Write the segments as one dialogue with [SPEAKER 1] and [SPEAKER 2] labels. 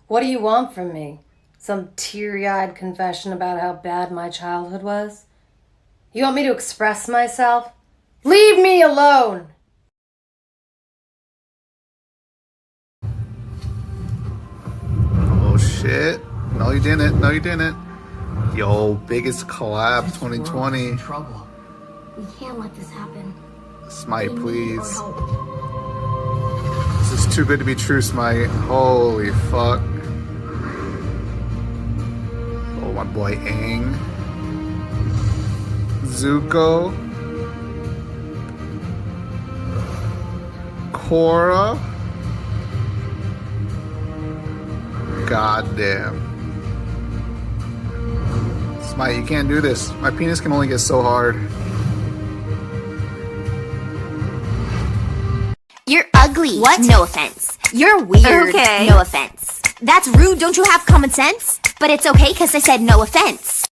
[SPEAKER 1] What do you want from me? Some teary-eyed confession about how bad my childhood was? You want me to express myself? Leave me alone!
[SPEAKER 2] Oh shit. No, you didn't. No, you didn't. Yo, biggest collab 2020.
[SPEAKER 3] Trouble. We can't let this happen.
[SPEAKER 2] Smite, please. This is too good to be true, Smite. Holy fuck. Oh, my boy Aang. Zuko. Korra. Goddamn. Smite, you can't do this. My penis can only get so hard.
[SPEAKER 4] You're ugly. What? No offense. You're weird. Okay. No offense. That's rude. Don't you have common sense? But it's okay because I said no offense.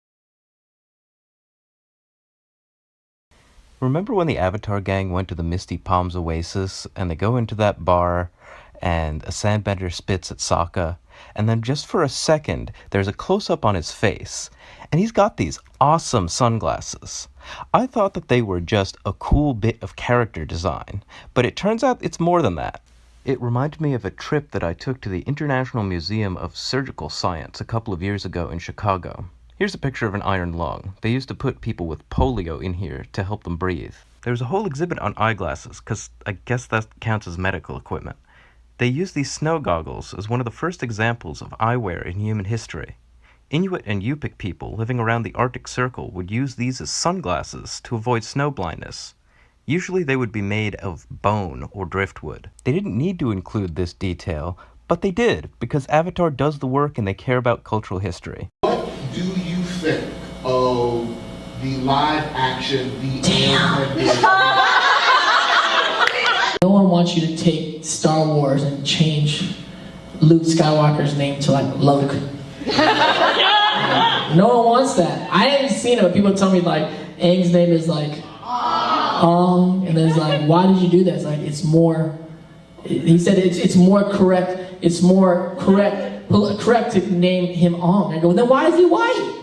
[SPEAKER 5] Remember when the Avatar gang went to the Misty Palms Oasis and they go into that bar and a sandbender spits at Sokka, and then just for a second there's a close-up on his face and he's got these awesome sunglasses. I thought that they were just a cool bit of character design, but it turns out it's more than that. It reminded me of a trip that I took to the International Museum of Surgical Science a couple of years ago in Chicago. Here's a picture of an iron lung. They used to put people with polio in here to help them breathe. There's a whole exhibit on eyeglasses, because I guess that counts as medical equipment. They used these snow goggles as one of the first examples of eyewear in human history. Inuit and Yupik people living around the Arctic Circle would use these as sunglasses to avoid snow blindness. Usually they would be made of bone or driftwood. They didn't need to include this detail, but they did, because Avatar does the work and they care about cultural history.
[SPEAKER 6] What do you think of the live action, the Airbender?
[SPEAKER 7] No one wants you to take Star Wars and change Luke Skywalker's name to like Luke. No one wants that. I haven't seen it, but people tell me like Aang's name is like and there's like, why did you do that? It's like it's more. He said it's more correct. It's more correct to name him Ong. I go, then why is he white?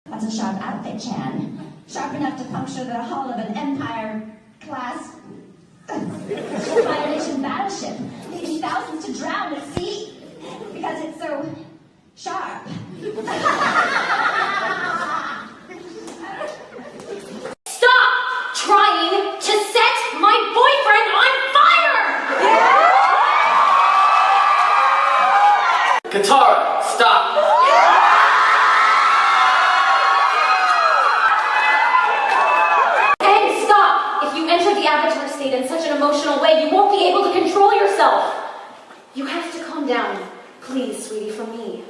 [SPEAKER 8] That's a sharp outfit, Chan. Sharp enough to puncture the hull of an Empire-class Federation battleship, leaving thousands to drown at sea because it's so sharp.
[SPEAKER 4] Stop trying to set my boyfriend on fire!
[SPEAKER 7] Katara, stop.
[SPEAKER 4] And stop! If you enter the Avatar state in such an emotional way, you won't be able to control yourself. You have to calm down. Please, sweetie, for me.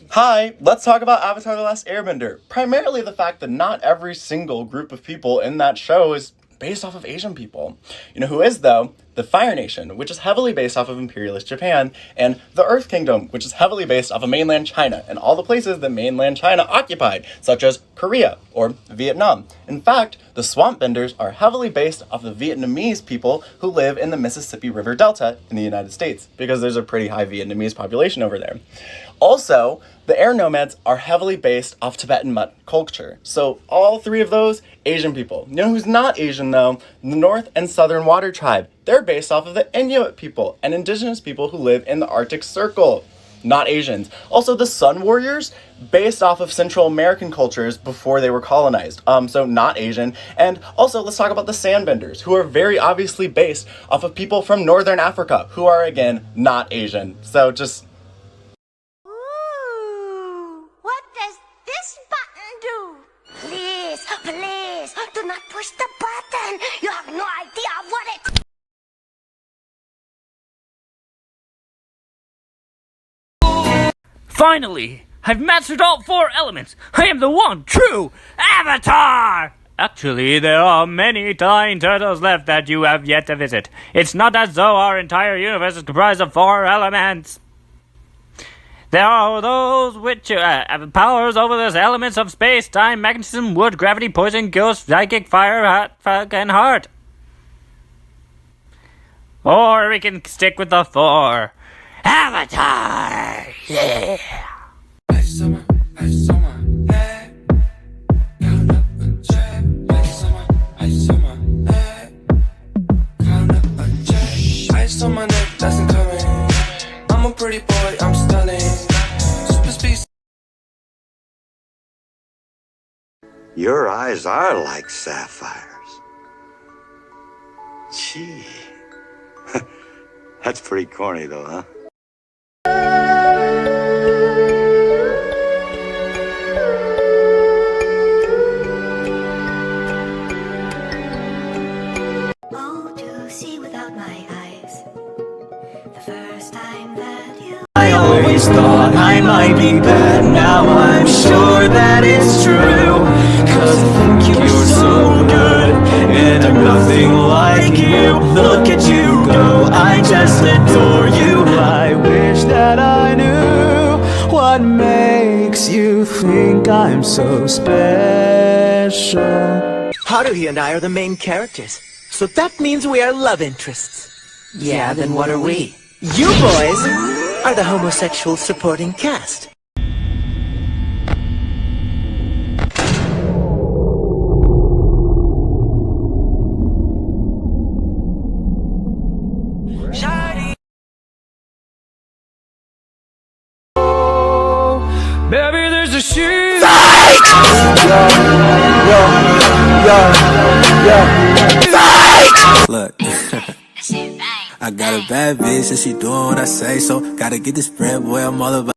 [SPEAKER 9] Hi, let's talk about Avatar: The Last Airbender. Primarily the fact that not every single group of people in that show is based off of Asian people. You know who is, though? The Fire Nation, which is heavily based off of imperialist Japan, and the Earth Kingdom, which is heavily based off of mainland China, and all the places that mainland China occupied, such as Korea or Vietnam. In fact, the Swamp Benders are heavily based off the Vietnamese people who live in the Mississippi River Delta in the United States, because there's a pretty high Vietnamese population over there. Also, the air nomads are heavily based off Tibetan Mutt culture. So all three of those, Asian people. You know who's not Asian though? The North and Southern Water Tribe. They're based off of the Inuit people and indigenous people who live in the Arctic Circle. Not Asians. Also the Sun Warriors, based off of Central American cultures before they were colonized. So not Asian. And also let's talk about the Sandbenders, who are very obviously based off of people from Northern Africa, who are again, not Asian. So just...
[SPEAKER 4] What does this button do? Please, please, do not push the button. You have no idea what it...
[SPEAKER 10] Finally, I've mastered all 4 elements. I am the one true Avatar! Actually, there are many dying turtles left that you have yet to visit. It's not as though our entire universe is comprised of 4 elements. There are those which have powers over the elements of space, time, magnetism, wood, gravity, poison, ghost, psychic, fire, and heart. Or we can stick with the 4. Avatar! Yeah!
[SPEAKER 11] Ice on my neck, that's incoming. I'm a pretty boy, I'm stunning. Super speed.
[SPEAKER 12] Your eyes are like sapphires. Gee. That's pretty corny though, huh?
[SPEAKER 8] Oh, to see without my eyes. The first time that you
[SPEAKER 11] I always thought I might be bad. Now I'm sure that it's true. 'Cause I think you're so good, and I'm nothing like you. Look at you go, I just adore you. I wish that I knew what makes you think I'm so special.
[SPEAKER 13] Haruhi and I are the main characters, so that means we are love interests. Yeah, then what are we? You boys are the homosexual supporting cast.
[SPEAKER 11] Baby, there's a shoe.
[SPEAKER 14] Look, I got a bad bitch and she doing what I say, so gotta get this bread, boy, I'm all about.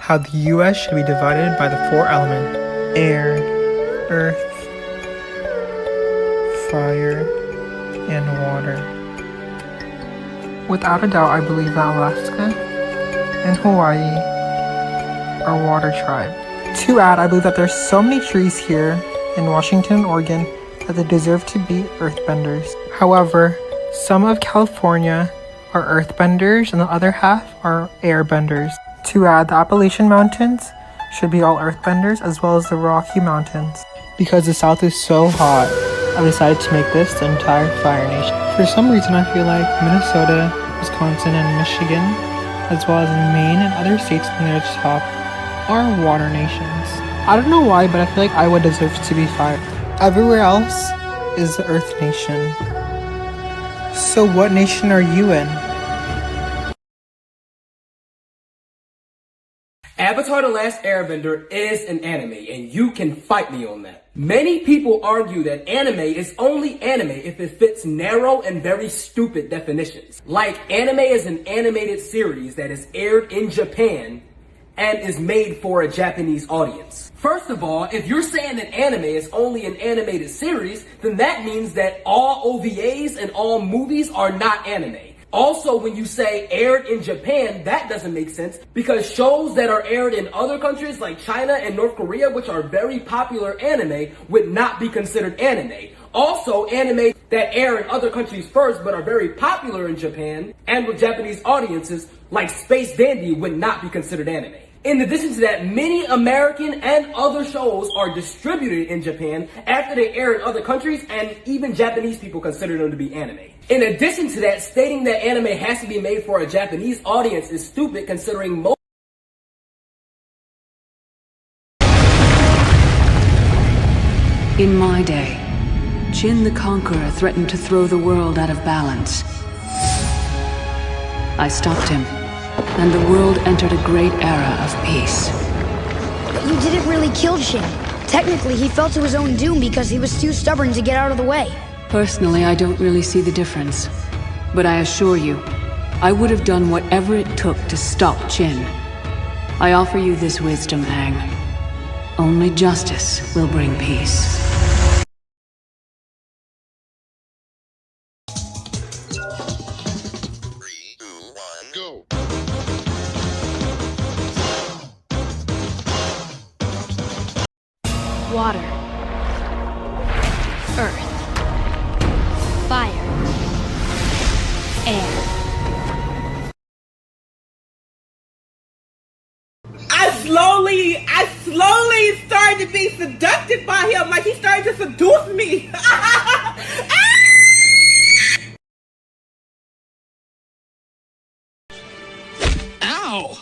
[SPEAKER 15] How the U.S. should be divided by the 4 elements: air, earth, fire, and water. Without a doubt, I believe that Alaska and Hawaii are water tribe. To add, I believe that there's so many trees here in Washington and Oregon that they deserve to be earthbenders. However, some of California are earthbenders and the other half are airbenders. To add, the Appalachian Mountains should be all earthbenders, as well as the Rocky Mountains. Because the South is so hot, I decided to make this the entire Fire Nation. For some reason, I feel like Minnesota, Wisconsin, and Michigan, as well as Maine and other states near the top, are water nations. I don't know why, but I feel like Iowa deserves to be fire. Everywhere else is the Earth Nation. So what nation are you in?
[SPEAKER 16] Avatar: The Last Airbender is an anime, and you can fight me on that. Many people argue that anime is only anime if it fits narrow and very stupid definitions. Like, anime is an animated series that is aired in Japan and is made for a Japanese audience. First of all, if you're saying that anime is only an animated series, then that means that all OVAs and all movies are not anime. Also, when you say aired in Japan, that doesn't make sense because shows that are aired in other countries like China and North Korea, which are very popular anime, would not be considered anime. Also, anime that air in other countries first but are very popular in Japan and with Japanese audiences, like Space Dandy, would not be considered anime. In addition to that, many American and other shows are distributed in Japan after they air in other countries, and even Japanese people consider them to be anime. In addition to that, stating that anime has to be made for a Japanese audience is stupid considering most
[SPEAKER 17] In my day, Jin the Conqueror threatened to throw the world out of balance. I stopped him, and the world entered a great era of peace.
[SPEAKER 3] But you didn't really kill Shin. Technically, he fell to his own doom because he was too stubborn to get out of the way.
[SPEAKER 17] Personally, I don't really see the difference. But I assure you, I would have done whatever it took to stop Jin. I offer you this wisdom, Aang. Only justice will bring peace.
[SPEAKER 18] Water, earth, fire, air.
[SPEAKER 19] started being seducted by him, like he started to seduce me.
[SPEAKER 20] Ow!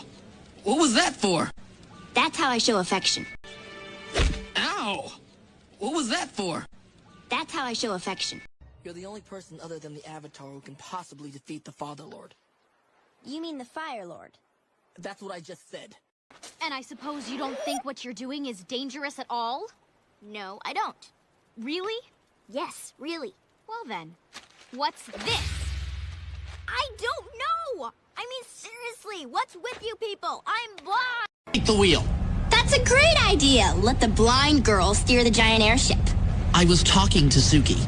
[SPEAKER 20] What was that for?
[SPEAKER 18] That's how I show affection.
[SPEAKER 20] Ow! What was that for?
[SPEAKER 18] That's how I show affection.
[SPEAKER 13] You're the only person other than the Avatar who can possibly defeat the Father Lord.
[SPEAKER 18] You mean the Fire Lord?
[SPEAKER 13] That's what I just said.
[SPEAKER 21] And I suppose you don't think what you're doing is dangerous at all?
[SPEAKER 18] No, I don't.
[SPEAKER 21] Really?
[SPEAKER 18] Yes, really.
[SPEAKER 21] Well then, what's this?
[SPEAKER 18] I don't know! I mean, seriously, what's with you people? I'm blind!
[SPEAKER 20] Take the wheel.
[SPEAKER 18] That's a great idea! Let the blind girl steer the giant airship.
[SPEAKER 20] I was talking to Suki.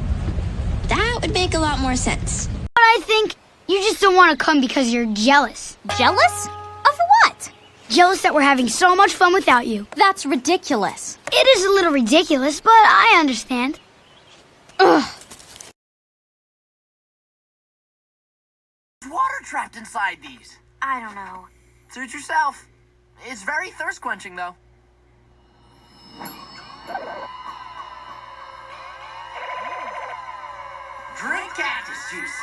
[SPEAKER 18] That would make a lot more sense. But I think you just don't want to come because you're jealous.
[SPEAKER 21] Jealous? Of what?
[SPEAKER 18] Jealous that we're having so much fun without you.
[SPEAKER 21] That's ridiculous.
[SPEAKER 18] It is a little ridiculous, but I understand. Ugh.
[SPEAKER 13] Water trapped inside these.
[SPEAKER 18] I don't know.
[SPEAKER 13] Suit yourself. It's very thirst quenching though. Drink cactus juice.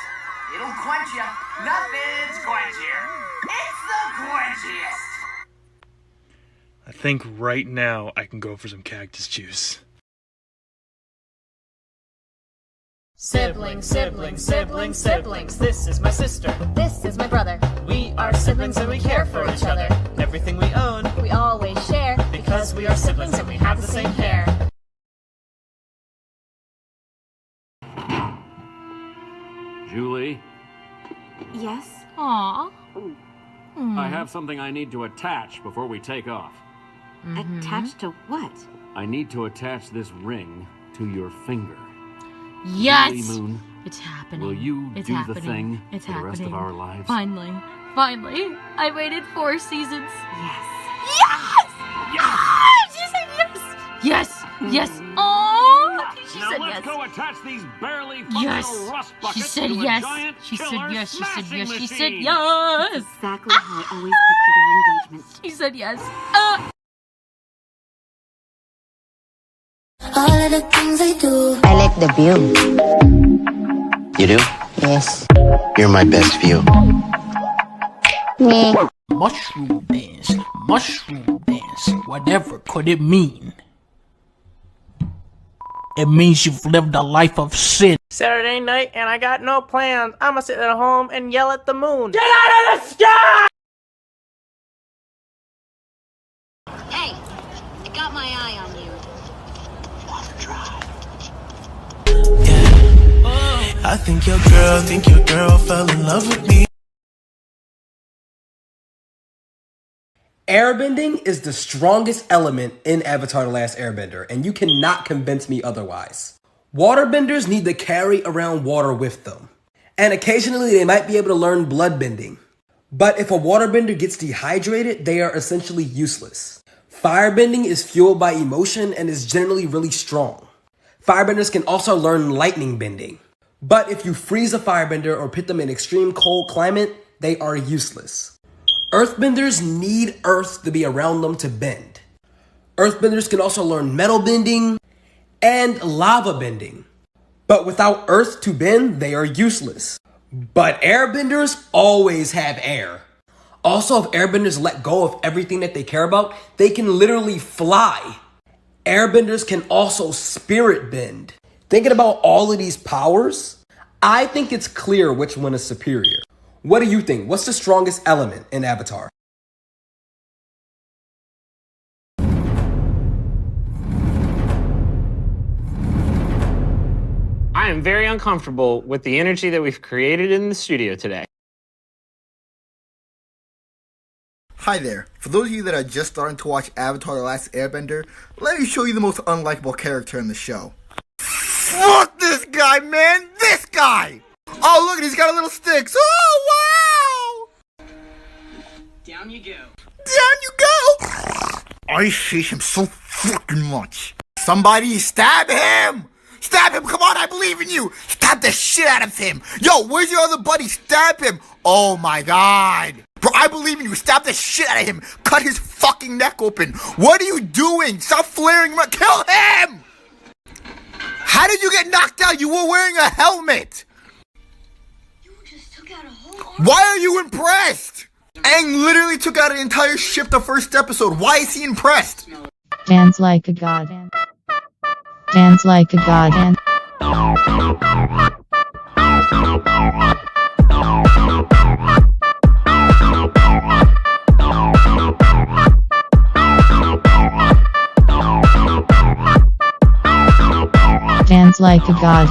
[SPEAKER 13] It'll quench you. Nothing's quenchier. It's the quenchiest.
[SPEAKER 22] I think right now I can go for some cactus juice.
[SPEAKER 23] Siblings, siblings, siblings, siblings. This is my sister.
[SPEAKER 21] This is my brother.
[SPEAKER 23] We are siblings and we care for each other. Everything we own,
[SPEAKER 21] We always share
[SPEAKER 23] because we are siblings and we have the same hair.
[SPEAKER 24] Julie,
[SPEAKER 21] Yes? Aww.
[SPEAKER 24] I have something I need to attach before we take off.
[SPEAKER 21] Attached to what?
[SPEAKER 24] I need to attach this ring to your finger.
[SPEAKER 25] Yes!
[SPEAKER 24] Julie Moon,
[SPEAKER 25] It's happening.
[SPEAKER 24] will you
[SPEAKER 25] it's
[SPEAKER 24] do
[SPEAKER 25] happening.
[SPEAKER 24] the thing
[SPEAKER 25] It's
[SPEAKER 24] for the rest of
[SPEAKER 25] happening.
[SPEAKER 24] our lives?
[SPEAKER 25] Finally. Finally. I waited 4 seasons.
[SPEAKER 21] Yes.
[SPEAKER 25] Yes! Yes! She said yes! Yes! Yes! Oh! She
[SPEAKER 24] Now
[SPEAKER 25] said
[SPEAKER 24] let's
[SPEAKER 25] yes.
[SPEAKER 24] go attach these barely functional
[SPEAKER 25] Yes!
[SPEAKER 24] rust
[SPEAKER 25] She
[SPEAKER 24] buckets
[SPEAKER 25] said
[SPEAKER 24] to a
[SPEAKER 25] yes.
[SPEAKER 24] giant
[SPEAKER 25] She said
[SPEAKER 24] killer
[SPEAKER 25] yes. She said
[SPEAKER 24] smashing
[SPEAKER 25] yes. She said
[SPEAKER 24] machine.
[SPEAKER 25] yes.
[SPEAKER 21] Exactly how I always pictured our engagement.
[SPEAKER 25] She said yes.
[SPEAKER 26] All of the things I do. I like the view.
[SPEAKER 27] You do?
[SPEAKER 26] Yes.
[SPEAKER 27] You're my best view.
[SPEAKER 7] Mushroom dance. Mushroom dance. Whatever could it mean? It means you've lived a life of sin.
[SPEAKER 19] Saturday night and I got no plans. I'ma sit at home and yell at the moon. Get out of the sky!
[SPEAKER 18] Hey, I got my eye on you.
[SPEAKER 14] I think your girl fell in love with me.
[SPEAKER 28] Airbending is the strongest element in Avatar: The Last Airbender, and you cannot convince me otherwise. Waterbenders need to carry around water with them, and occasionally they might be able to learn bloodbending. But if a waterbender gets dehydrated, they are essentially useless. Firebending is fueled by emotion and is generally really strong. Firebenders can also learn lightning bending. But if you freeze a firebender or put them in extreme cold climate, they are useless. Earthbenders need earth to be around them to bend. Earthbenders can also learn metal bending and lava bending. But without earth to bend, they are useless. But airbenders always have air. Also, if airbenders let go of everything that they care about, they can literally fly. Airbenders can also spirit bend. Thinking about all of these powers, I think it's clear which one is superior. What do you think? What's the strongest element in Avatar?
[SPEAKER 29] I am very uncomfortable with the energy that we've created in the studio today.
[SPEAKER 6] Hi there. For those of you that are just starting to watch Avatar: The Last Airbender, let me show you the most unlikable character in the show. Fuck this guy, man! This guy! Oh, look, he's got a little stick. Oh, wow!
[SPEAKER 13] Down you go.
[SPEAKER 6] Down you go! I hate him so fucking much. Somebody stab him! Stab him! Come on, I believe in you! Stab the shit out of him! Yo, where's your other buddy? Stab him! Oh my god! Bro, I believe in you. Stab the shit out of him. Cut his fucking neck open. What are you doing? Stop flaring him. Kill him! How did you get knocked out? You were wearing a helmet.
[SPEAKER 3] You just took out a whole...
[SPEAKER 6] Why are you impressed? Aang literally took out an entire ship the first episode. Why is he impressed?
[SPEAKER 26] Dance like a god. Dance like a god. Dance like a god.